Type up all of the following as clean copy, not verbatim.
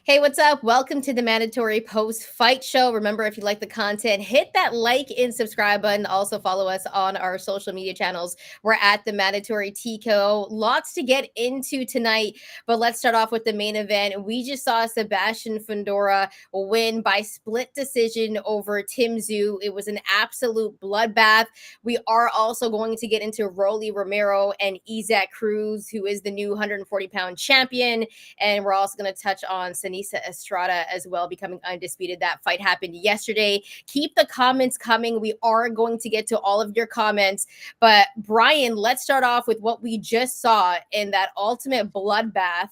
Hey, what's up? Welcome to the Mandatory Post-Fight Show. Remember, if you like the content, hit that like and subscribe button. Also, follow us on our social media channels. We're at the Mandatory TCO. Lots to get into tonight, but let's start off with the main event. We just saw Sebastian Fundora win by split decision over Tszyu. It was an absolute bloodbath. We are also going to get into Romero and Cruz, who is the new 140-pound champion. And we're also going to touch on Sanisa Estrada as well, becoming undisputed. That fight happened yesterday. Keep the comments coming. We are going to get to all of your comments. But Bryan, let's start off with what we just saw in that ultimate bloodbath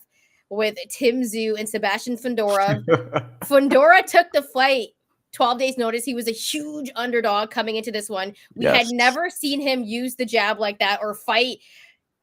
with Tszyu and Sebastian Fundora. Fundora took the fight 12 days notice. He was a huge underdog coming into this one. We had never seen him use the jab like that or fight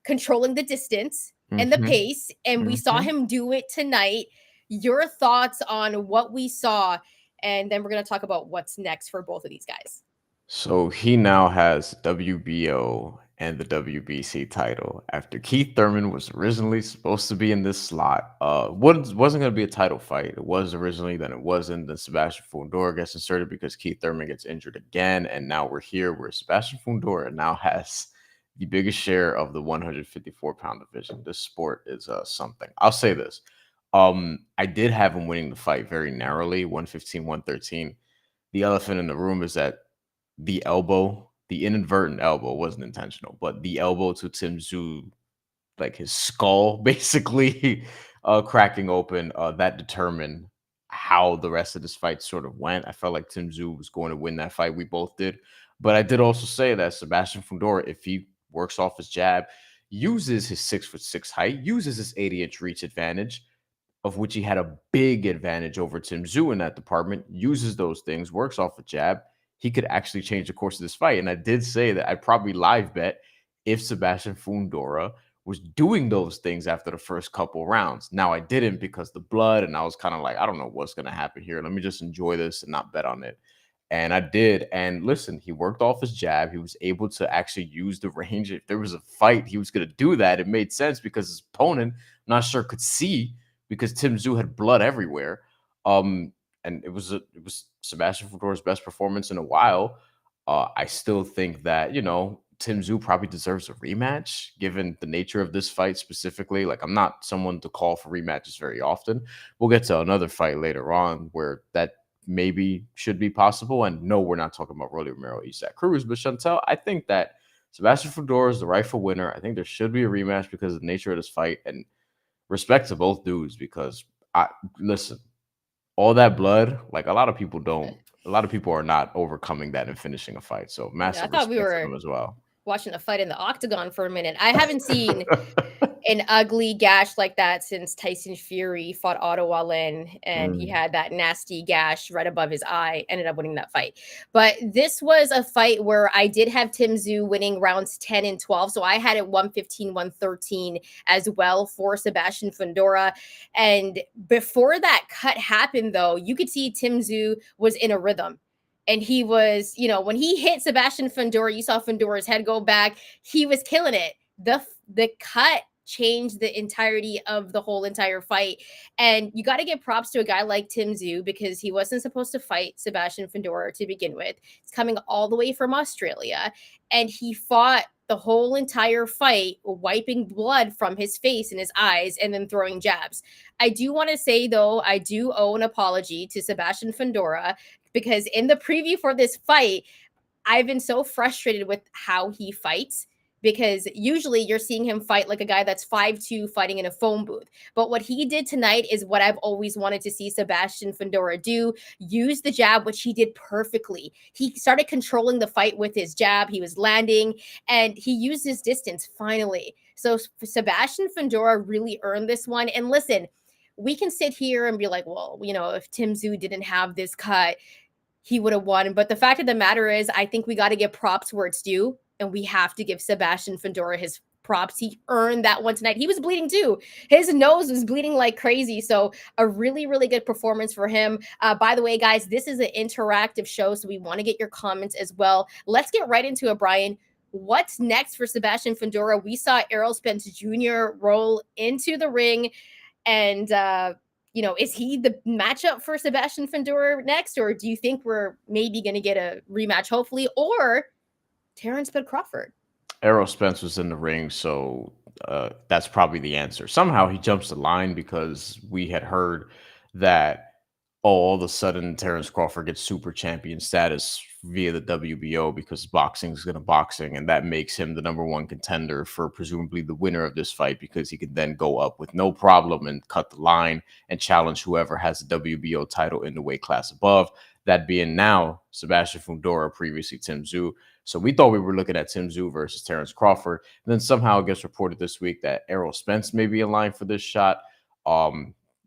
controlling the distance and the pace, and we saw him do it tonight. Your thoughts on what we saw, and then we're going to talk about what's next for both of these guys. So he now has WBO and the WBC title after Keith Thurman was originally supposed to be in this slot. Wasn't going to be a title fight. It was originally, then it wasn't. Then Sebastian Fundora gets inserted because Keith Thurman gets injured again, and now we're here where Sebastian Fundora now has the biggest share of the 154-pound division. This sport is something. I'll say this. I did have him winning the fight very narrowly, 115, 113. The elephant in the room is that the elbow, the inadvertent elbow wasn't intentional, but the elbow to Tszyu, like his skull basically cracking open, that determined how the rest of this fight sort of went. I felt like Tszyu was going to win that fight. We both did. But I did also say that Sebastian Fundora, if he works off his jab, uses his 6'6" height, uses his 80-inch reach advantage, of which he had a big advantage over Tszyu in that department, uses those things, works off a jab, he could actually change the course of this fight. And I did say that I'd probably live bet if Sebastian Fundora was doing those things after the first couple rounds. Now I didn't because the blood, and I was kind of like, I don't know what's going to happen here. Let me just enjoy this and not bet on it. And I did. And listen, he worked off his jab. He was able to actually use the range. If there was a fight, he was going to do that. It made sense because his opponent, I'm not sure, could see because Tszyu had blood everywhere. And it was Sebastian Fundora's best performance in a while. I still think that, Tszyu probably deserves a rematch given the nature of this fight specifically. Like, I'm not someone to call for rematches very often. We'll get to another fight later on where that maybe should be possible. And no, we're not talking about Romero, Cruz, but Shantelle, I think that Sebastian Fundora is the rightful winner. I think there should be a rematch because of the nature of this fight, and respect to both dudes because listen, all that blood, like a lot of people are not overcoming that and finishing a fight. So massive I thought we respect to were them as well. watching a fight in the octagon for a minute. I haven't seen an ugly gash like that since Tyson Fury fought Otto Wallin, and he had that nasty gash right above his eye, ended up winning that fight. But this was a fight where I did have Tszyu winning rounds 10 and 12. So I had it 115, 113 as well for Sebastian Fundora. And before that cut happened, though, you could see Tszyu was in a rhythm. And he was, when he hit Sebastian Fundora, you saw Fundora's head go back. He was killing it. The cut changed the entirety of the whole entire fight. And you got to give props to a guy like Tszyu because he wasn't supposed to fight Sebastian Fundora to begin with. He's coming all the way from Australia, and he fought the whole entire fight, wiping blood from his face and his eyes and then throwing jabs. I do want to say, though, I do owe an apology to Sebastian Fundora because in the preview for this fight, I've been so frustrated with how he fights because usually you're seeing him fight like a guy that's 5'2" fighting in a phone booth. But what he did tonight is what I've always wanted to see Sebastian Fundora do, use the jab, which he did perfectly. He started controlling the fight with his jab. He was landing, and he used his distance finally. So Sebastian Fundora really earned this one. And listen, we can sit here and be like, well, if Tszyu didn't have this cut, he would have won. But the fact of the matter is, I think we got to give props where it's due, and we have to give Sebastian Fundora his props. He earned that one tonight. He was bleeding too. His nose was bleeding like crazy. So a really, really good performance for him. By the way, guys, this is an interactive show, so we want to get your comments as well. Let's get right into it, Bryan. What's next for Sebastian Fundora? We saw Errol Spence Jr. roll into the ring, and is he the matchup for Sebastian Fundora next, or do you think we're maybe going to get a rematch, hopefully, or Terrence Bud Crawford? Errol Spence was in the ring, so that's probably the answer. Somehow he jumps the line because we had heard that all of a sudden Terrence Crawford gets super champion status via the WBO because boxing is going to boxing, and that makes him the #1 contender for presumably the winner of this fight because he can then go up with no problem and cut the line and challenge whoever has the WBO title in the weight class above. That being now Sebastian Fundora, previously Tszyu. So we thought we were looking at Tszyu versus Terrence Crawford. And then somehow it gets reported this week that Errol Spence may be in line for this shot.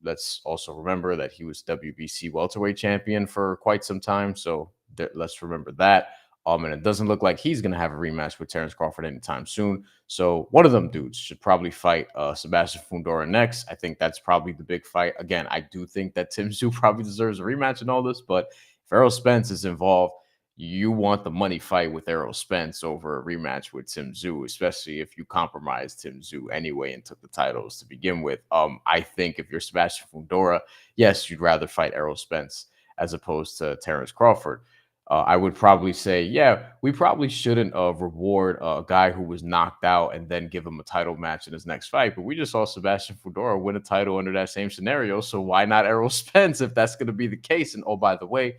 Let's also remember that he was WBC welterweight champion for quite some time. So let's remember that. And it doesn't look like he's going to have a rematch with Terrence Crawford anytime soon. So one of them dudes should probably fight Sebastian Fundora next. I think that's probably the big fight. Again, I do think that Tszyu probably deserves a rematch in all this, but if Errol Spence is involved, you want the money fight with Errol Spence over a rematch with Tszyu, especially if you compromised Tszyu anyway and took the titles to begin with. I think if you're Sebastian Fundora, yes, you'd rather fight Errol Spence as opposed to Terrence Crawford. I would probably say, yeah, we probably shouldn't reward a guy who was knocked out and then give him a title match in his next fight. But we just saw Sebastian Fundora win a title under that same scenario. So why not Errol Spence if that's going to be the case? And oh, by the way,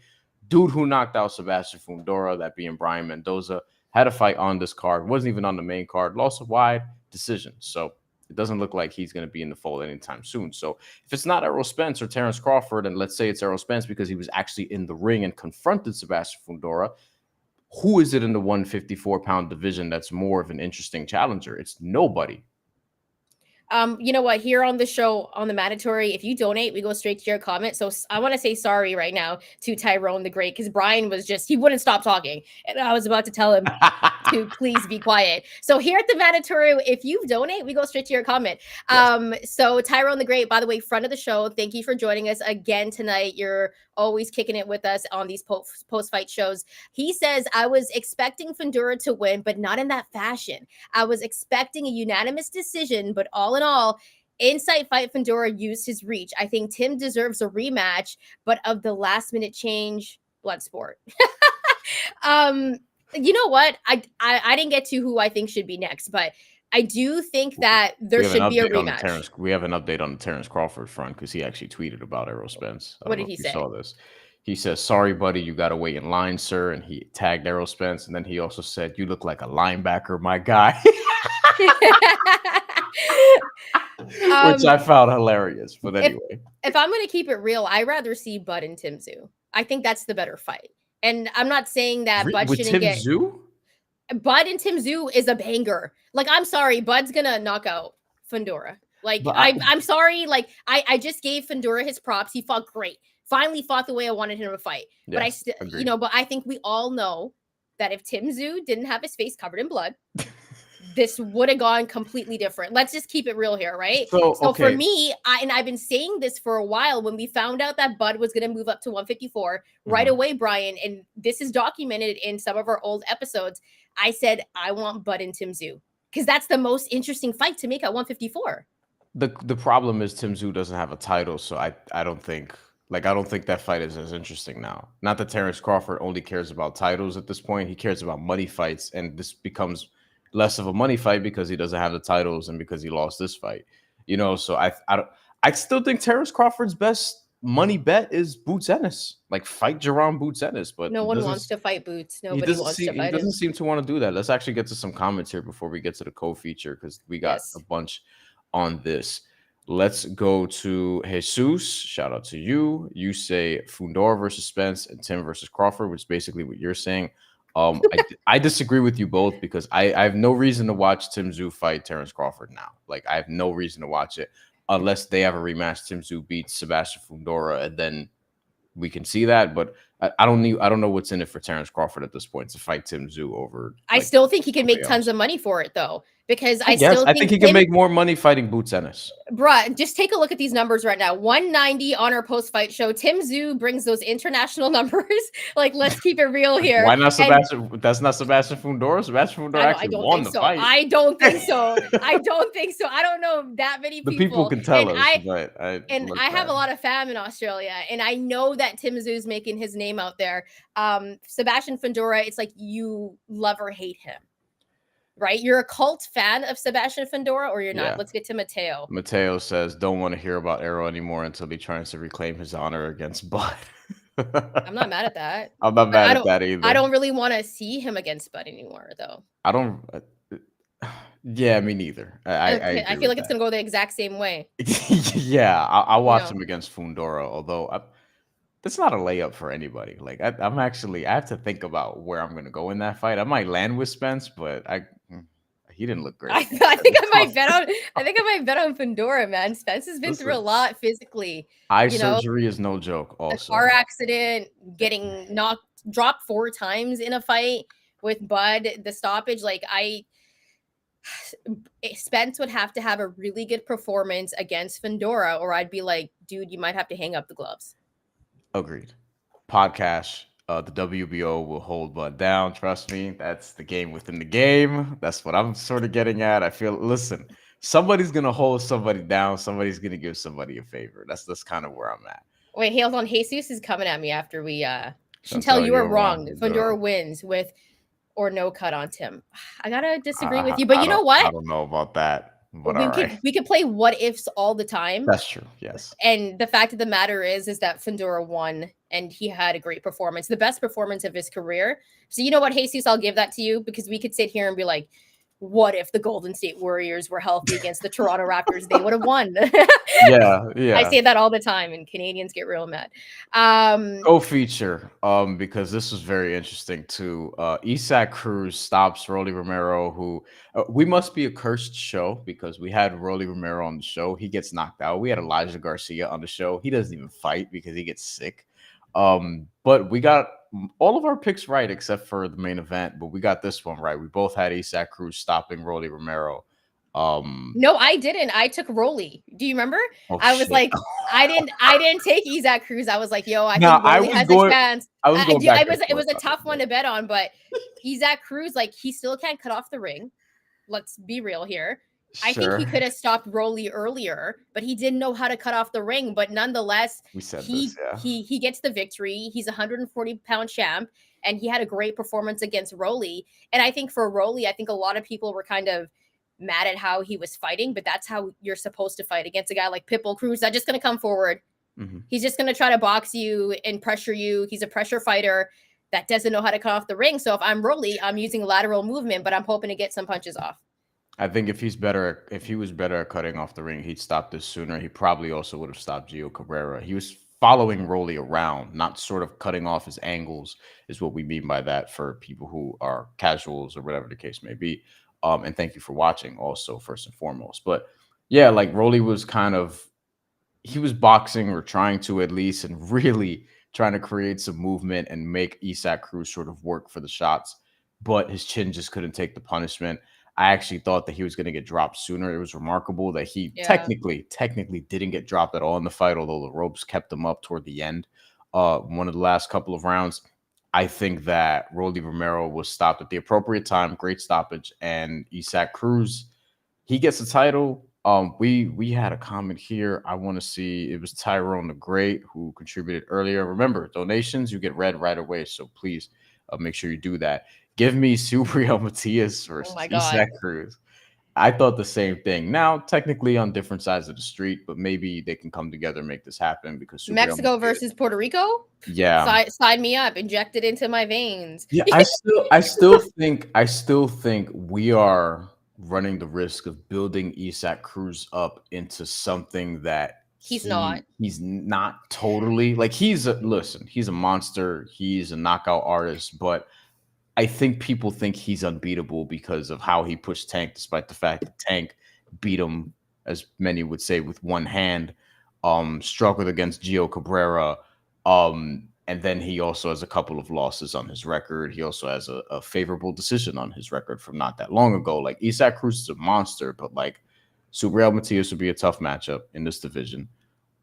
dude who knocked out Sebastian Fundora, that being Bryan Mendoza, had a fight on this card. Wasn't even on the main card. Lost a wide decision. So it doesn't look like he's going to be in the fold anytime soon. So if it's not Errol Spence or Terrence Crawford, and let's say it's Errol Spence because he was actually in the ring and confronted Sebastian Fundora, who is it in the 154-pound division that's more of an interesting challenger? It's nobody. You know what? Here on the show, on the Mandatory, if you donate, we go straight to your comment. So I want to say sorry right now to Tyrone the Great because Bryan was he wouldn't stop talking. And I was about to tell him to please be quiet. So here at the Mandatory, if you donate, we go straight to your comment. Yes. So Tyrone the Great, by the way, front of the show, thank you for joining us again tonight. You're always kicking it with us on these post-fight shows. He says, I was expecting Fundora to win, but not in that fashion. I was expecting a unanimous decision, but all in all, Insight Fight Fundora used his reach. I think Tim deserves a rematch, but of the last minute change, Bloodsport. You know what? I didn't get to who I think should be next, but I do think that there should be a rematch. We have an update on the Terrence Crawford front because he actually tweeted about Errol Spence. What did he say? Saw this. He says, sorry, buddy, you got to wait in line, sir. And he tagged Errol Spence. And then he also said, you look like a linebacker, my guy. Which I found hilarious. But anyway. If I'm going to keep it real, I'd rather see Bud and Tszyu. I think that's the better fight. And I'm not saying that Bud shouldn't get... Tszyu? Bud and Tszyu is a banger. Like, I'm sorry, Bud's gonna knock out Fundora. Like, I'm sorry. Like, I just gave Fundora his props. He fought great. Finally fought the way I wanted him to fight. Yes, but I still, but I think we all know that if Tszyu didn't have his face covered in blood, this would have gone completely different. Let's just keep it real here, right? So for me, I've been saying this for a while. When we found out that Bud was going to move up to 154 right away, Bryan, and this is documented in some of our old episodes, I said, I want Bud and Tszyu because that's the most interesting fight to make at 154. The problem is Tszyu doesn't have a title, so I don't think that fight is as interesting now. Not that Terrence Crawford only cares about titles at this point. He cares about money fights, and this becomes less of a money fight because he doesn't have the titles and because he lost this fight. So I still think Terrence Crawford's best money bet is Boots Ennis. Like, fight Jerome Boots Ennis, but no one wants to fight Boots. Nobody wants to fight him. He doesn't seem to want to do that. Let's actually get to some comments here before we get to the co-feature because we got a bunch on this. Let's go to Jesus. Shout out to you. You say Fundora versus Spence and Tim versus Crawford, which is basically what you're saying. I disagree with you both because I have no reason to watch Tszyu fight Terrence Crawford now. Like, I have no reason to watch it unless they have a rematch. Tszyu beats Sebastian Fundora, and then we can see that. But I don't know what's in it for Terrence Crawford at this point to fight Tszyu over. I still think he can make tons of money for it, though. because I I guess still I think think he can make more money fighting Boots Ennis. Bruh, just take a look at these numbers right now. 190 on our post-fight show. Tszyu brings those international numbers. Like, let's keep it real here. Why not And Sebastian? That's not Sebastian Fundora. Sebastian Fundora I actually don't won think the so. fight. I don't think so. I don't think so. I don't know that many The people people. can tell And us, but I have a lot of fam in Australia, and I know that Tszyu's making his name out there. Sebastian Fundora, it's like you love or hate him, right? You're a cult fan of Sebastian Fundora, or you're Yeah. not. Let's get to Mateo. Mateo says, "Don't want to hear about Arrow anymore until he tries to reclaim his honor against Bud." I'm not mad at that. I'm not But mad at that I either. don't really want to see him against Bud anymore, though. I don't. Yeah, me neither. I Okay, I agree feel with like it's gonna go the exact same way. Yeah, I'll You watch know, him against Fundora, although that's not a layup for anybody. Like I'm actually, I have to think about where I'm gonna go in that fight. I might land with Spence, but he didn't look great. I think I might bet on. I think I might bet on Fundora, man. Spence has been through a Listen, lot physically. eye You know, surgery is no joke. a Also, car accident, getting dropped 4 times in a fight with Bud, the stoppage. Like Spence would have to have a really good performance against Fundora, or I'd be like, dude, you might have to hang up the gloves. agreed. Podcast. The WBO will hold Bud down. Trust me, that's the game within the game. That's what I'm sort of getting at. I feel. Listen, somebody's gonna hold somebody down. Somebody's gonna give somebody a favor. That's kind of where I'm at. Wait, hold on. Jesus is coming at me after we Shantelle, Shantelle, you are you're wrong. wrong. Fundora wins with or no cut on Tim. I gotta disagree with you, I but you know what? don't know about that, but all right. We could play what ifs all the time. That's true. Yes. And the fact of the matter is that Fundora won and he had a great performance, the best performance of his career. So you know what, Jesus, I'll give that to you, because we could sit here and be like, what if the Golden State Warriors were healthy against the Toronto Raptors? They would have won. Yeah. I say that all the time, and Canadians get real mad. Go feature, because this was very interesting too. Isaac Cruz stops Rolly Romero, who we must be a cursed show because we had Rolly Romero on the show. He gets knocked out. We had Elijah Garcia on the show. He doesn't even fight because he gets sick. But we got all of our picks right except for the main event, but we got this one right. We both had Isaac Cruz stopping Rolly Romero. No, I didn't. I took Rolly. Do you remember? Oh, I was shit. like, I didn't take Isaac Cruz. I was like, yo, I No, think Rolly has a chance. I was going back. It was a tough one to bet on, but Isaac Cruz, like, he still can't cut off the ring. Let's be real here. I think he could have stopped Rolly earlier, but he didn't know how to cut off the ring. But nonetheless, he gets the victory. He's a 140-pound champ, and he had a great performance against Rolly. And I think for Rolly, I think a lot of people were kind of mad at how he was fighting, but that's how you're supposed to fight against a guy like Pitbull Cruz that's just going to come forward. Mm-hmm. He's just going to try to box you and pressure you. He's a pressure fighter that doesn't know how to cut off the ring. So if I'm Rolly, I'm using lateral movement, but I'm hoping to get some punches off. I think if he was better at cutting off the ring, he'd stop this sooner. He probably also would have stopped Tszyu Cabrera. He was following Rolly around, not sort of cutting off his angles, is what we mean by that for people who are casuals or whatever the case may be. And thank you for watching also, first and foremost. But yeah, like Rolly was he was boxing, or trying to at least, and really trying to create some movement and make Isaac Cruz sort of work for the shots. But his chin just couldn't take the punishment. I actually thought that he was going to get dropped sooner. It was remarkable that he technically didn't get dropped at all in the fight, although the ropes kept him up toward the end. One of the last couple of rounds, I think that Rolly Romero was stopped at the appropriate time. Great stoppage. And Isaac Cruz, he gets the title. We had a comment here. I want to see, it was Tyrone the Great who contributed earlier. Remember, donations, you get read right away. So please make sure you do that. Give me Subriel Matias versus Isaac Cruz. I thought the same thing. Now, technically on different sides of the street, but maybe they can come together and make this happen, because Subriel Mexico versus Puerto Rico? Yeah. Sign me up. Inject it into my veins. Yeah, I still think we are running the risk of building Isaac Cruz up into something that he's not. He's not totally. Like, he's a monster. He's a knockout artist, but I think people think he's unbeatable because of how he pushed Tank, despite the fact that Tank beat him, as many would say, with one hand. Struggled against Tszyu Cabrera. And then he also has a couple of losses on his record. He also has a favorable decision on his record from not that long ago. Like Isaac Cruz is a monster, but like Subriel Matias would be a tough matchup in this division.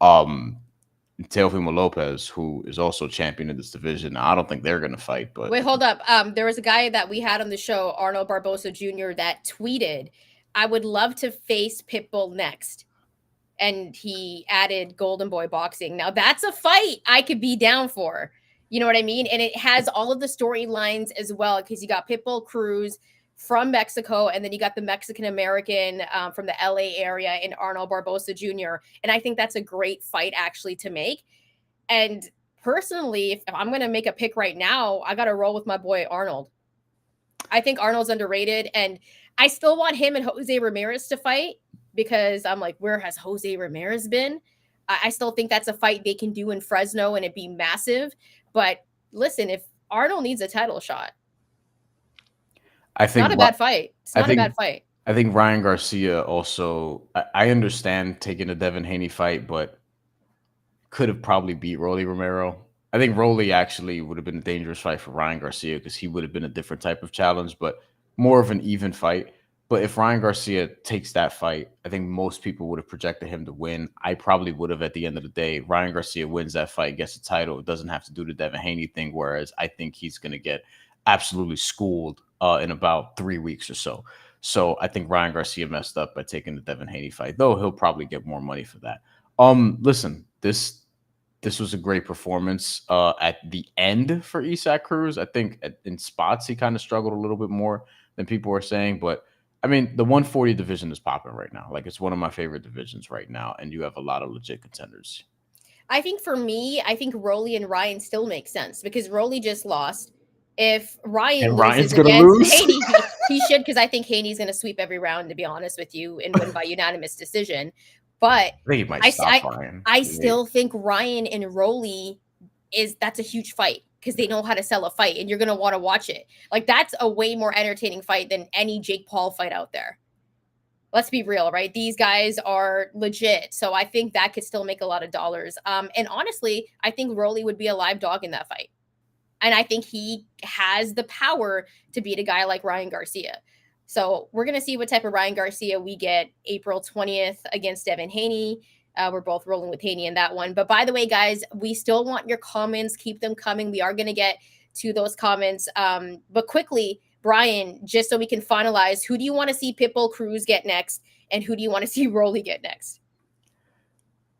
Um, Teofimo Lopez, who is also champion in this division. I don't think they're going to fight, but wait, hold up. There was a guy that we had on the show, Arnold Barbosa Jr., that tweeted, "I would love to face Pitbull next." And he added Golden Boy Boxing. Now that's a fight I could be down for. You know what I mean? And it has all of the storylines as well, because you got Pitbull Cruz from Mexico, and then you got the Mexican American from the LA area in Arnold Barbosa Jr. And I think that's a great fight actually to make. And personally, if I'm going to make a pick right now, I got to roll with my boy Arnold. I think Arnold's underrated, and I still want him and Jose Ramirez to fight, because I'm like, where has Jose Ramirez been? I still think that's a fight they can do in Fresno and it'd be massive. But listen, if Arnold needs a title shot, I think not a bad fight. It's not a bad fight. I think Ryan Garcia also, I understand taking a Devin Haney fight, but could have probably beat Rolly Romero. I think Rolly actually would have been a dangerous fight for Ryan Garcia because he would have been a different type of challenge, but more of an even fight. But if Ryan Garcia takes that fight, I think most people would have projected him to win. I probably would have at the end of the day. Ryan Garcia wins that fight, gets the title. It doesn't have to do the Devin Haney thing, whereas I think he's going to get absolutely schooled in about 3 weeks or so. So I think Ryan Garcia messed up by taking the Devin Haney fight, though he'll probably get more money for that. Listen, this was a great performance at the end for Isaac Cruz. I think in spots he kind of struggled a little bit more than people were saying, but I mean, the 140 division is popping right now. Like, it's one of my favorite divisions right now, and you have a lot of legit contenders. I think for me, I think Rolly and Ryan still make sense, because Rolly just lost. If Ryan And loses Ryan's gonna against lose? Haney, he should, because I think Haney's going to sweep every round, to be honest with you, and win by unanimous decision. But I think he might stop Ryan. I still think Ryan and Rolly that's a huge fight, because they know how to sell a fight, and you're going to want to watch it. Like, that's a way more entertaining fight than any Jake Paul fight out there. Let's be real, right? These guys are legit. So I think that could still make a lot of dollars. And honestly, I think Rolly would be a live dog in that fight. And I think he has the power to beat a guy like Ryan Garcia. So we're going to see what type of Ryan Garcia we get April 20th against Devin Haney. We're both rolling with Haney in that one. But by the way, guys, we still want your comments. Keep them coming. We are going to get to those comments. But quickly, Bryan, just so we can finalize, who do you want to see Pitbull Cruz get next? And who do you want to see Rolly get next?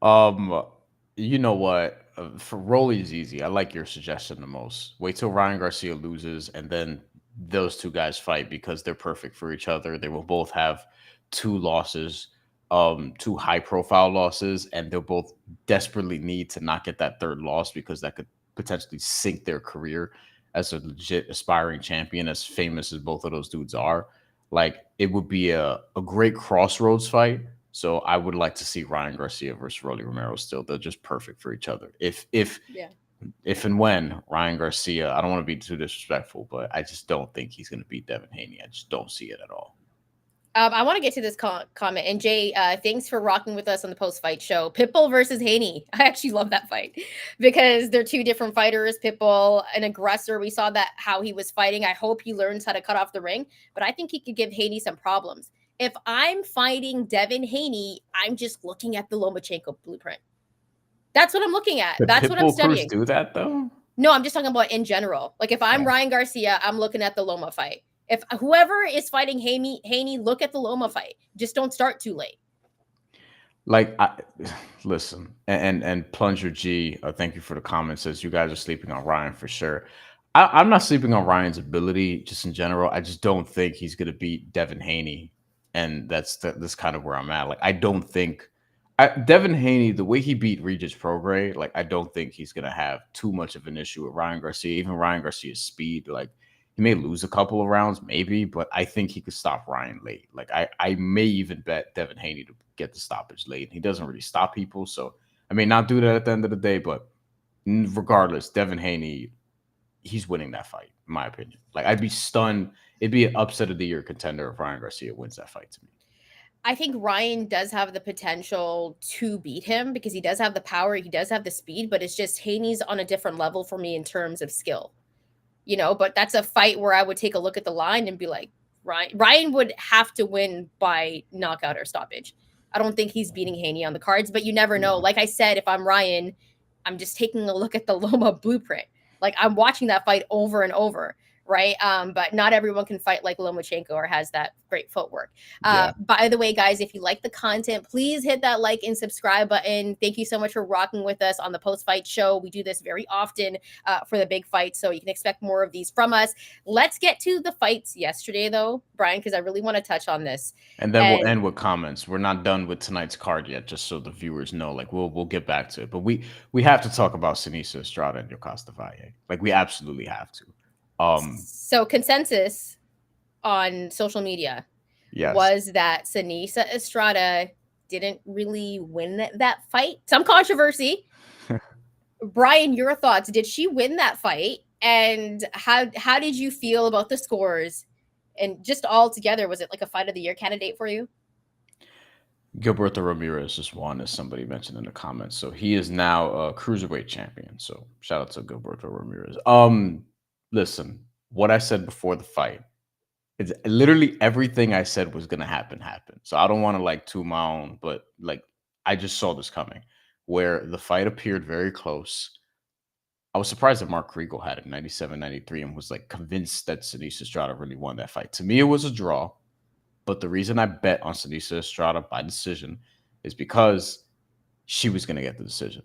You know what? For Rolly is easy. I like your suggestion the most. Wait till Ryan Garcia loses, and then those two guys fight, because they're perfect for each other. They will both have 2 losses, 2 high-profile losses, and they'll both desperately need to not get that 3rd loss, because that could potentially sink their career as a legit aspiring champion, as famous as both of those dudes are. Like, it would be a great crossroads fight. So I would like to see Ryan Garcia versus Rolly Romero still. They're just perfect for each other. If and when Ryan Garcia, I don't want to be too disrespectful, but I just don't think he's going to beat Devin Haney. I just don't see it at all. I want to get to this comment. And Jay, thanks for rocking with us on the post-fight show. Pitbull versus Haney. I actually love that fight, because they're 2 different fighters. Pitbull, an aggressor. We saw that how he was fighting. I hope he learns how to cut off the ring, but I think he could give Haney some problems. If I'm fighting Devin Haney, I'm just looking at the Lomachenko blueprint. That's what I'm looking at. That's what I'm studying. Cruz do that though? No, I'm just talking about in general. Like, if I'm Ryan Garcia, I'm looking at the Loma fight. If whoever is fighting Haney, look at the Loma fight. Just don't start too late. Like, listen, and Plunger G, thank you for the comment. Says you guys are sleeping on Ryan for sure. I'm not sleeping on Ryan's ability just in general. I just don't think he's going to beat Devin Haney. And that's kind of where I'm at. Like, I don't think Devin Haney, the way he beat Regis Prograis, like, I don't think he's going to have too much of an issue with Ryan Garcia. Even Ryan Garcia's speed, like, he may lose a couple of rounds, maybe, but I think he could stop Ryan late. Like, I may even bet Devin Haney to get the stoppage late. He doesn't really stop people, so I may not do that at the end of the day, but regardless, Devin Haney, he's winning that fight, in my opinion. Like, I'd be stunned. It'd be an upset of the year contender if Ryan Garcia wins that fight to me. I think Ryan does have the potential to beat him because he does have the power, he does have the speed, but it's just Haney's on a different level for me in terms of skill. But that's a fight where I would take a look at the line and be like, Ryan would have to win by knockout or stoppage. I don't think he's beating Haney on the cards, but you never know. Like I said, if I'm Ryan, I'm just taking a look at the Loma blueprint. Like I'm watching that fight over and over, right? But not everyone can fight like Lomachenko or has that great footwork. By the way, guys, if you like the content, please hit that like and subscribe button. Thank you so much for rocking with us on the post-fight show. We do this very often for the big fight, so you can expect more of these from us. Let's get to the fights yesterday, though, Bryan, because I really want to touch on this. And then we'll end with comments. We're not done with tonight's card yet, just so the viewers know. Like we'll get back to it, but we have to talk about Sinisa Estrada and Yokasta Valle. Like we absolutely have to. So consensus on social media was that Sinisa Estrada didn't really win that fight. Some controversy. Bryan, your thoughts? Did she win that fight? And how did you feel about the scores? And just all together, was it like a fight of the year candidate for you? Gilberto Ramirez just won, as somebody mentioned in the comments. So he is now a cruiserweight champion. So shout out to Gilberto Ramirez. Listen, what I said before the fight, it's literally everything I said was gonna happen happened. So I don't want to like toot my own, but like I just saw this coming, where the fight appeared very close. I was surprised that Mark Kriegel had it 97-93 and was like convinced that Sinisa Estrada really won that fight. To me, it was a draw. But the reason I bet on Sinisa Estrada by decision is because she was going to get the decision.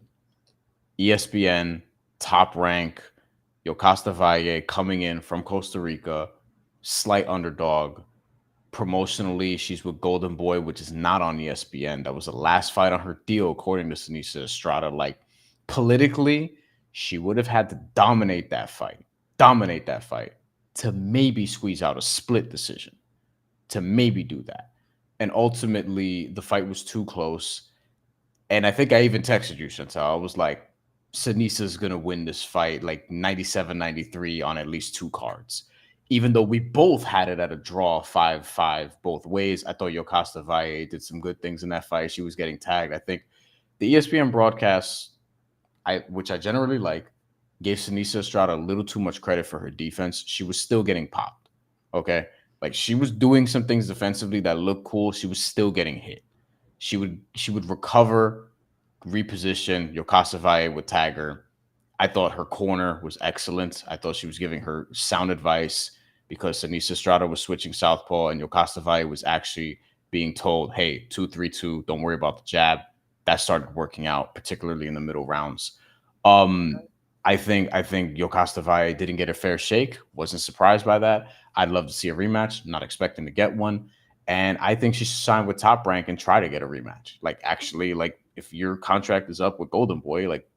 ESPN, top rank, Yokasta Valle coming in from Costa Rica, slight underdog. Promotionally, she's with Golden Boy, which is not on ESPN. That was the last fight on her deal, according to Sinisa Estrada. Like, politically, she would have had to dominate that fight to maybe squeeze out a split decision, to maybe do that. And ultimately, the fight was too close. And I think I even texted you, Shantelle. I was like, Sinisa's going to win this fight like 97-93 on at least two cards. Even though we both had it at a draw 5-5 both ways. I thought Yokasta Valle did some good things in that fight. She was getting tagged. I think the ESPN broadcast, which I generally like, gave Sinisa Estrada a little too much credit for her defense. She was still getting popped. Okay. Like she was doing some things defensively that looked cool. She was still getting hit. She would recover, reposition. Yokasta Valle would tag her. I thought her corner was excellent. I thought she was giving her sound advice because Sinisa Estrada was switching southpaw and Yokasta Valle was actually being told, hey, 2-3-2, don't worry about the jab. That started working out, particularly in the middle rounds. I think Yokasta Valle didn't get a fair shake. Wasn't surprised by that. I'd love to see a rematch. Not expecting to get one. And I think she should sign with Top Rank and try to get a rematch. Like, actually, like, if your contract is up with Golden Boy, like,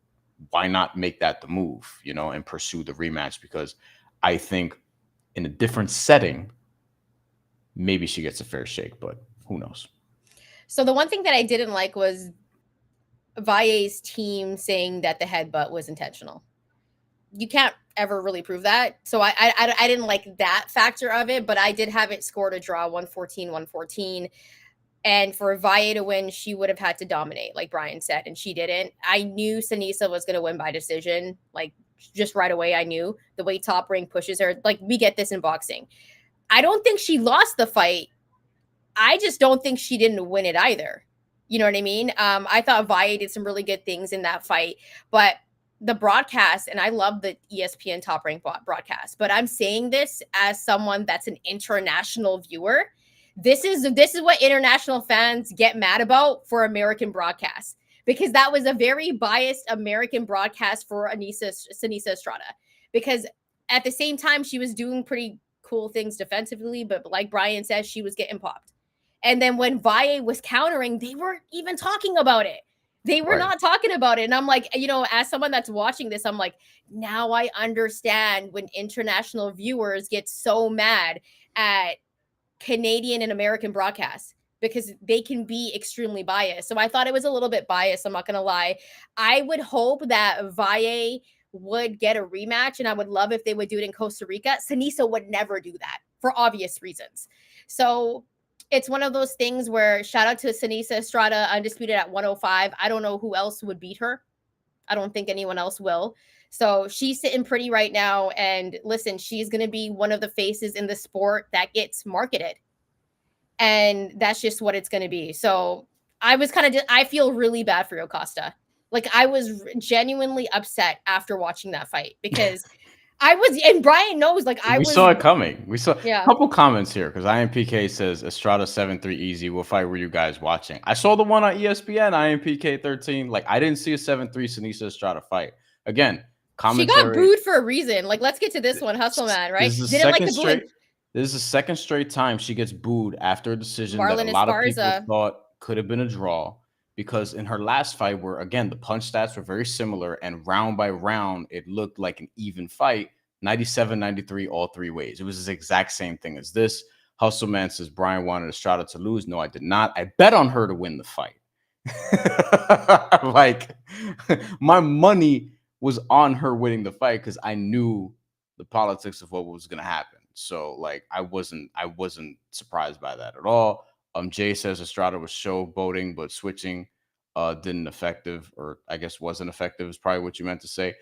why not make that the move, and pursue the rematch? Because I think in a different setting, maybe she gets a fair shake, but who knows? So the one thing that I didn't like was Valle's team saying that the headbutt was intentional. You can't ever really prove that. So I didn't like that factor of it, but I did have it scored a draw 114-114. And for Valle to win, she would have had to dominate, like Bryan said, and she didn't. I knew Sinisa was going to win by decision. Like, just right away, I knew the way Top Rank pushes her. Like, we get this in boxing. I don't think she lost the fight. I just don't think she didn't win it either. You know what I mean? I thought Valle did some really good things in that fight, but the broadcast, and I love the ESPN Top Rank broadcast, but I'm saying this as someone that's an international viewer. This is what international fans get mad about for American broadcasts, because that was a very biased American broadcast for Sinisa Estrada, because at the same time she was doing pretty cool things defensively, but like Bryan says, she was getting popped. And then when Valle was countering, they weren't even talking about it. They were not talking about it. And I'm like, as someone that's watching this, I'm like, now I understand when international viewers get so mad at Canadian and American broadcasts, because they can be extremely biased. So I thought it was a little bit biased. I'm not going to lie. I would hope that Valle would get a rematch, and I would love if they would do it in Costa Rica. Sinisa would never do that for obvious reasons. So it's one of those things where shout out to Seniesa Estrada, undisputed at 105. I don't know who else would beat her. I don't think anyone else will. So she's sitting pretty right now. And listen, she's going to be one of the faces in the sport that gets marketed. And that's just what it's going to be. So I was kind of, I feel really bad for Yokasta. Like I was genuinely upset after watching that fight because I was, and Bryan knows, like I We was, saw it coming. We saw yeah. a couple comments here because IMPK says Estrada 7-3 easy. What fight were you guys watching? I saw the one on ESPN, IMPK 13. Like I didn't see a 7-3 Seniesa Estrada fight. Again, She got commentary. booed for a reason. Like, let's get to this one, Hustle Man, right? This is the Didn't like second the booing. straight. This is the second straight time she gets booed after a decision that a Marlon lot of people Esparza. thought could have been a draw. Because in her last fight, where again the punch stats were very similar, and round by round it looked like an even fight, 97-93 all three ways. It was the exact same thing as this. Hustle Man says Bryan wanted Estrada to lose. No, I did not. I bet on her to win the fight. Like my money was on her winning the fight because I knew the politics of what was going to happen. So like I wasn't surprised by that at all. Jay says Estrada was showboating, but switching didn't effective, or I guess wasn't effective is probably what you meant to say.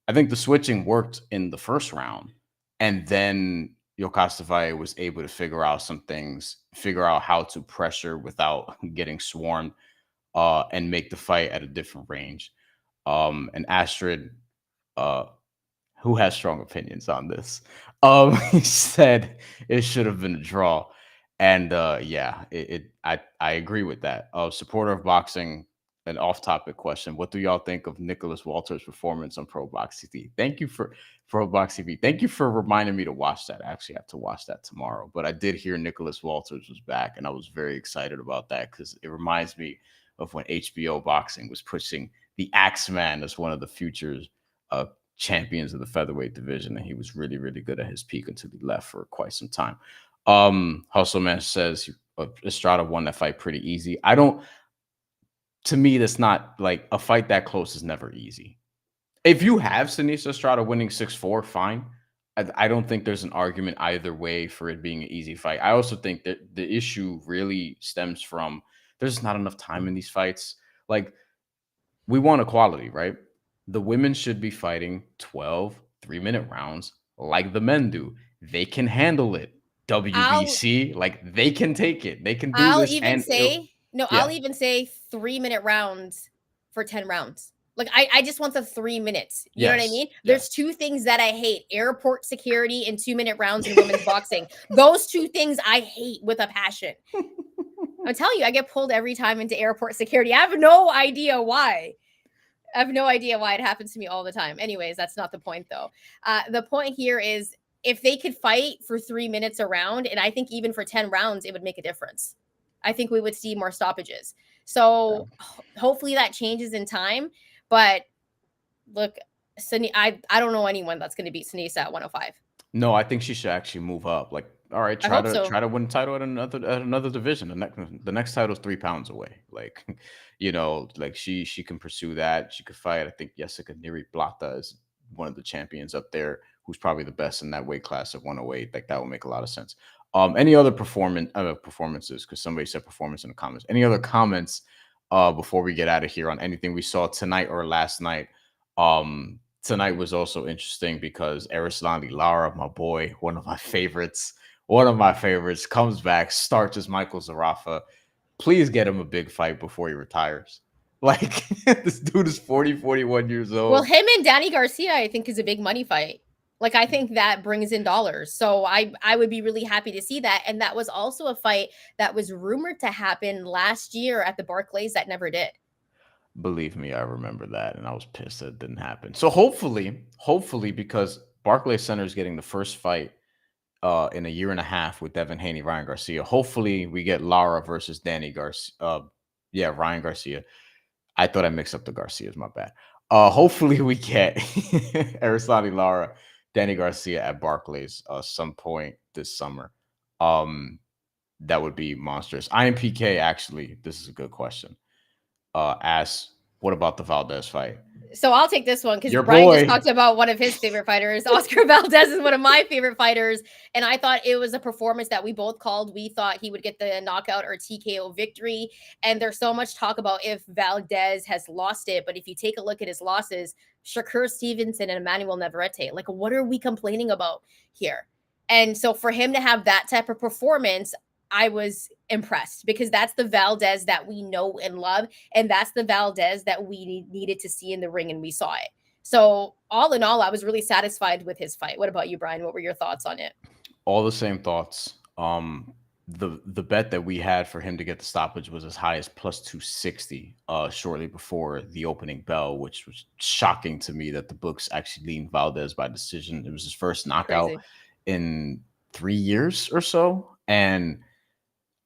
I think the switching worked in the first round, and then Yokasta was able to figure out some things, figure out how to pressure without getting swarmed, and make the fight at a different range. And Astrid, who has strong opinions on this, he said it should have been a draw. And yeah, I agree with that. Supporter of boxing, an off-topic question. What do y'all think of Nicholas Walter's performance on Pro Box TV? Thank you for Pro Box TV. Thank you for reminding me to watch that. I actually have to watch that tomorrow. But I did hear Nicholas Walters was back, and I was very excited about that because it reminds me of when HBO Boxing was pushing the Axeman as one of the futures champions of the featherweight division, and he was really, really good at his peak until he left for quite some time. Hustle Man says Estrada won that fight pretty easy. To me, that's not like a fight that close is never easy. If you have Seniesa Estrada winning 6-4, fine. I don't think there's an argument either way for it being an easy fight. I also think that the issue really stems from there's not enough time in these fights. Like, we want equality, right? The women should be fighting 12 3-minute rounds like the men do. They can handle it. WBC, like they can take it. They can do I'll this. even say, no, yeah. I'll even say 3-minute rounds for 10 rounds. Like I just want the 3 minutes. You know what I mean? There's two things that I hate: airport security and 2-minute rounds in women's boxing. Those two things I hate with a passion. I'm telling you, I get pulled every time into airport security. I have no idea why. I have no idea why it happens to me all the time. Anyways, that's not the point though. The point here is if they could fight for 3 minutes a round, and I think even for 10 rounds, it would make a difference. I think we would see more stoppages. So hopefully that changes in time. But look, I don't know anyone that's going to beat Seniesa at 105. No, I think she should actually move up. Like, all right, try to win a title at another division. The next title is 3 pounds away. Like, like she can pursue that. She could fight. I think Jessica Neri Plata is one of the champions up there, who's probably the best in that weight class of 108. Like that would make a lot of sense. Any other performances? Because somebody said performance in the comments. Any other comments before we get out of here on anything we saw tonight or last night? Tonight was also interesting because Arislandi Lara, my boy, one of my favorites, comes back, starts as Michael Zarafa. Please get him a big fight before he retires. Like, this dude is 41 years old. Well, him and Danny Garcia, I think, is a big money fight. Like, I think that brings in dollars. So I would be really happy to see that. And that was also a fight that was rumored to happen last year at the Barclays that never did. Believe me, I remember that, and I was pissed that it didn't happen. So hopefully, because Barclays Center is getting the first fight in a year and a half with Devin Haney, Ryan Garcia. Hopefully, we get Lara versus Danny Garcia. Ryan Garcia. I thought I mixed up the Garcias. My bad. Hopefully, we get Arislandi Lara, Danny Garcia at Barclays some point this summer. That would be monstrous. IMPK, actually, this is a good question. Asks, What about the Valdez fight? So I'll take this one because Your Bryan just boy. talked about one of his favorite fighters. Oscar Valdez is one of my favorite fighters. And I thought it was a performance that we both called. We thought he would get the knockout or TKO victory. And there's so much talk about if Valdez has lost it. But if you take a look at his losses, Shakur Stevenson and Emmanuel Navarrete, like, what are we complaining about here? And so for him to have that type of performance, I was impressed because that's the Valdez that we know and love. And that's the Valdez that we needed to see in the ring, and we saw it. So all in all, I was really satisfied with his fight. What about you, Bryan? What were your thoughts on it? All the same thoughts. The bet that we had for him to get the stoppage was as high as plus 260 shortly before the opening bell, which was shocking to me that the books actually leaned Valdez by decision. It was his first knockout Crazy. in 3 years or so. And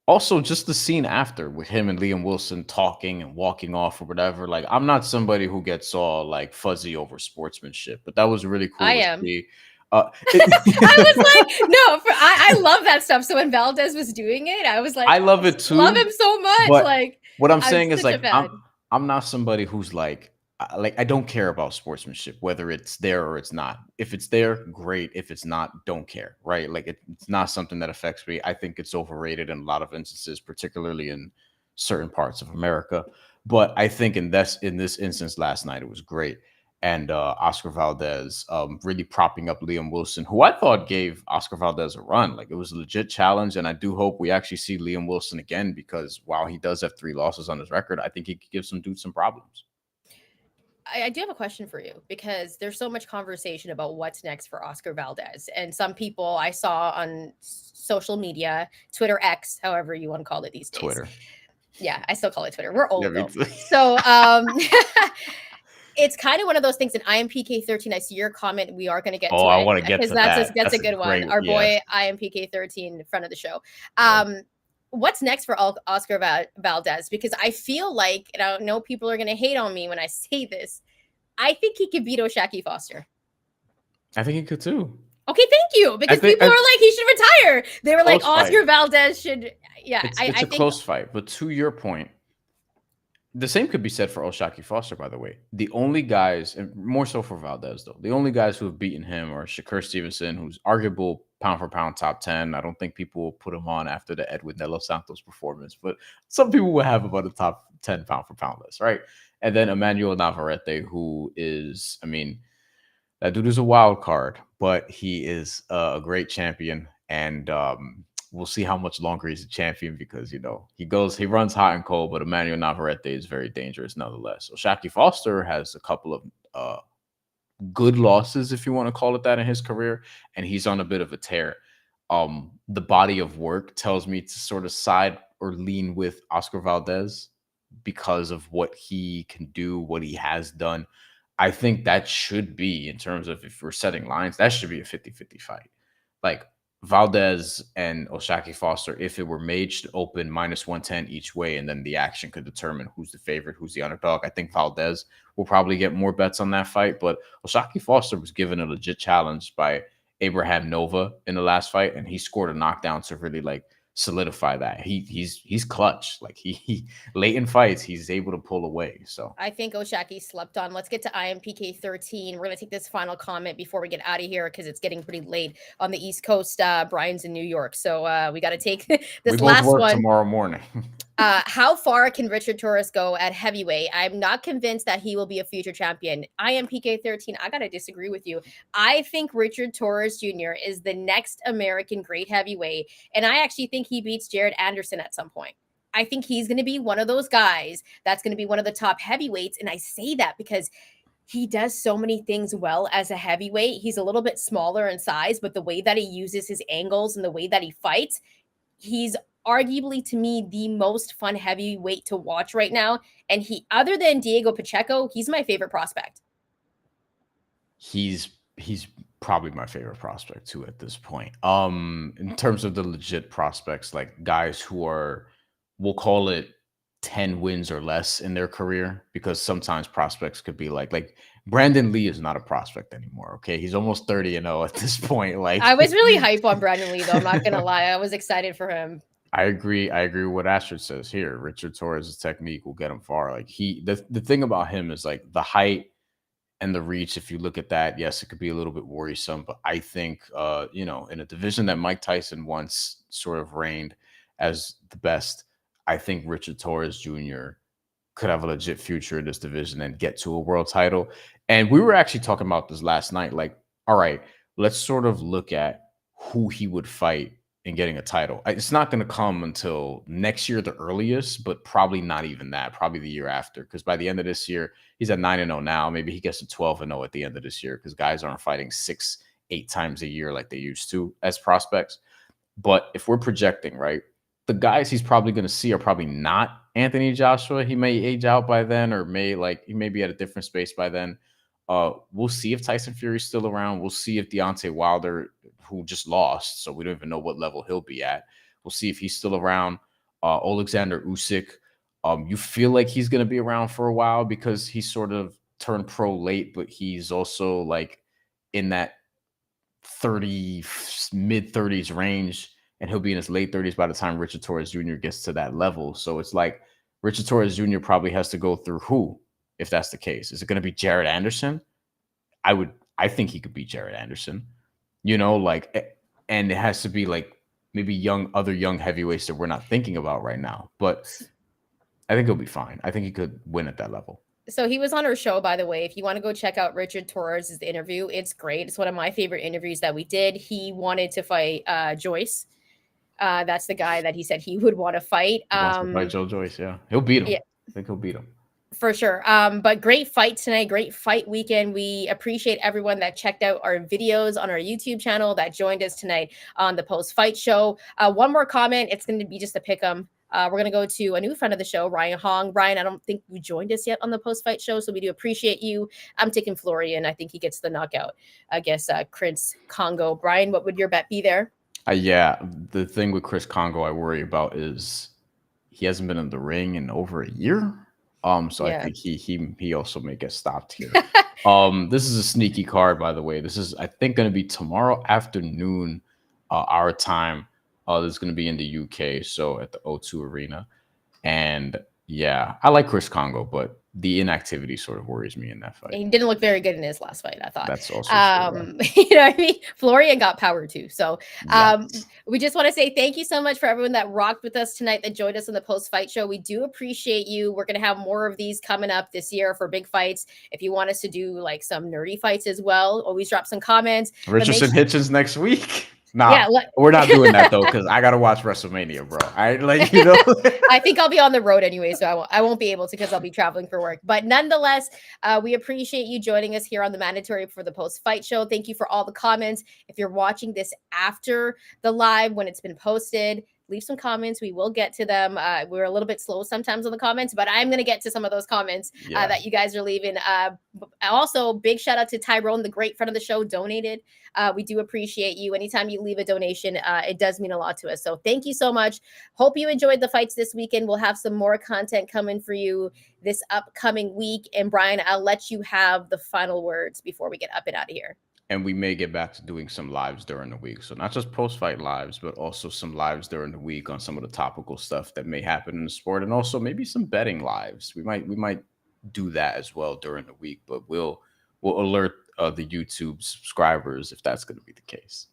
also just the scene after with him and Liam Wilson talking and walking off or whatever. Like, I'm not somebody who gets all like fuzzy over sportsmanship, but that was really I cool to am. see. I was like, no, I love that stuff. So when Valdez was doing it, I was like, I love it too. love him so much. But Like, what I'm I'm saying is such a like fan. I'm not somebody who's like I don't care about sportsmanship, whether it's there or it's not. If it's there, great. If it's not, don't care, right? Like it's not something that affects me. I think it's overrated in a lot of instances, particularly in certain parts of America. But I think in this instance last night, it was great. And Oscar Valdez really propping up Liam Wilson, who I thought gave Oscar Valdez a run. Like, it was a legit challenge, and I do hope we actually see Liam Wilson again, because while he does have 3 losses on his record, I think he could give some dudes some problems. I do have a question for you because there's so much conversation about what's next for Oscar Valdez. And some people I saw on social media, Twitter X, however you want to call it these days. Twitter. Yeah, I still call it Twitter. We're old, Yeah, me though. too. So it's kind of one of those things. And IMPK13, I see your comment. We are going to get to it. I want to get to that. That's a good one. Our boy IMPK13, friend of the show. What's next for Oscar Valdez? Because I feel like, and I know people are going to hate on me when I say this, I think he could beat O'Shaquie Foster. I think he could too. Okay, thank you. Because people are like, he should retire. They were like, Oscar Valdez should. Yeah, it's a close fight. But to your point, the same could be said for O'Shaquie Foster, by the way. The only guys, and more so for Valdez, though, the only guys who have beaten him are Shakur Stevenson, who's arguable pound-for-pound top 10. I don't think people will put him on after the Edwin De Los Santos performance, but some people will have him on the top 10 pound-for-pound list, right? And then Emmanuel Navarrete, who is, I mean, that dude is a wild card, but he is a great champion. And we'll see how much longer he's a champion, because, you know, he runs hot and cold, but Emmanuel Navarrete is very dangerous nonetheless. So O'Shaquie Foster has a couple of good losses, if you want to call it that, in his career, and he's on a bit of a tear. The body of work tells me to sort of side or lean with Oscar Valdez because of what he can do, what he has done. I think that should be, in terms of if we're setting lines, that should be a 50-50 fight. Like, Valdez and O'Shaquie Foster, if it were made, should open -110 each way, and then the action could determine who's the favorite, who's the underdog. I think Valdez will probably get more bets on that fight, but O'Shaquie Foster was given a legit challenge by Abraham Nova in the last fight, and he scored a knockdown to really like solidify that. He's clutch. Like, he late in fights, he's able to pull away. So I think O'Shaquie slept on. Let's get to IMPK13. We're going to take this final comment before we get out of here, because it's getting pretty late on the East Coast. Bryan's in New York, so we got to take this last one tomorrow morning. How far can Richard Torres go at heavyweight? I'm not convinced that he will be a future champion. IMPK13, I got to disagree with you. I think Richard Torres Jr. is the next American great heavyweight, and I actually think he beats Jared Anderson at some point. I think he's going to be one of those guys that's going to be one of the top heavyweights, and I say that because he does so many things well as a heavyweight. He's a little bit smaller in size, but the way that he uses his angles and the way that he fights, he's arguably, to me, the most fun heavyweight to watch right now. And he, other than Diego Pacheco, he's my favorite prospect. He's probably my favorite prospect too at this point. In terms of the legit prospects, like guys who are, we'll call it 10 wins or less in their career, because sometimes prospects could be like Brandon Lee is not a prospect anymore. Okay, he's almost 30-0 at this point. Like, I was really hype on Brandon Lee, though. I'm not gonna lie, I was excited for him. I agree. I agree with what Astrid says here. Richard Torres' technique will get him far. Like the thing about him is like the height and the reach. If you look at that, yes, it could be a little bit worrisome. But I think, in a division that Mike Tyson once sort of reigned as the best, I think Richard Torres Jr. could have a legit future in this division and get to a world title. And we were actually talking about this last night. Like, all right, let's sort of look at who he would fight in getting a title. It's not going to come until next year, the earliest, but probably not even that. Probably the year after, because by the end of this year, he's at 9-0 now. Maybe he gets to 12-0 at the end of this year, because guys aren't fighting 6-8 times a year like they used to as prospects. But if we're projecting, right, the guys he's probably going to see are probably not Anthony Joshua. He may age out by then, or he may be at a different space by then. We'll see if Tyson Fury's still around. We'll see if Deontay Wilder, who just lost, so we don't even know what level he'll be at. We'll see if he's still around. Alexander Usyk, you feel like he's going to be around for a while because he sort of turned pro late, but he's also like in that mid 30s range, and he'll be in his late 30s by the time Richard Torres Jr. gets to that level. So it's like Richard Torres Jr. probably has to go through who, if that's the case? Is it going to be Jared Anderson? I think he could beat Jared Anderson, and it has to be like maybe other young heavyweights that we're not thinking about right now. But I think he'll be fine. I think he could win at that level. So he was on our show, by the way. If you want to go check out Richard Torres' interview, it's great. It's one of my favorite interviews that we did. He wanted to fight Joyce. That's the guy that he said he would want to fight. He wants to fight Joe Joyce, yeah. He'll beat him. Yeah. I think he'll beat him. For sure. But great fight tonight. Great fight weekend. We appreciate everyone that checked out our videos on our YouTube channel, that joined us tonight on the post-fight show. One more comment. It's going to be just a pick 'em. We're going to go to a new friend of the show, Ryan Hong. Ryan, I don't think you joined us yet on the post-fight show, so we do appreciate you. I'm taking Florian. I think he gets the knockout against Chris Congo. Brian, what would your bet be there? Yeah, the thing with Chris Congo I worry about is he hasn't been in the ring in over a year. So yeah. I think he also may get stopped here. This is a sneaky card, by the way. This is, I think, going to be tomorrow afternoon, our time. This is going to be in the UK, so at the O2 Arena. And yeah, I like Chris Congo, but the inactivity sort of worries me in that fight. He didn't look very good in his last fight, I thought. That's also true, yeah. You know what I mean? Florian got power too. So yes. We just want to say thank you so much for everyone that rocked with us tonight, that joined us on the post-fight show. We do appreciate you. We're going to have more of these coming up this year for big fights. If you want us to do like some nerdy fights as well, always drop some comments. Richardson Hitchens next week. Nah, yeah, we're not doing that though, because I gotta watch WrestleMania, bro. I think I'll be on the road anyway, so I won't be able to, because I'll be traveling for work. But nonetheless, we appreciate you joining us here on the Mandatory for the post-fight show. Thank you for all the comments. If you're watching this after the live, when it's been posted, leave some comments. We will get to them. We're a little bit slow sometimes on the comments, but I'm going to get to some of those comments that you guys are leaving. Also, big shout out to Tyrone, the great friend of the show, donated. We do appreciate you. Anytime you leave a donation, it does mean a lot to us. So thank you so much. Hope you enjoyed the fights this weekend. We'll have some more content coming for you this upcoming week. And Brian, I'll let you have the final words before we get up and out of here. And we may get back to doing some lives during the week. So not just post-fight lives, but also some lives during the week on some of the topical stuff that may happen in the sport, and also maybe some betting lives. We might do that as well during the week, but we'll alert the YouTube subscribers if that's going to be the case.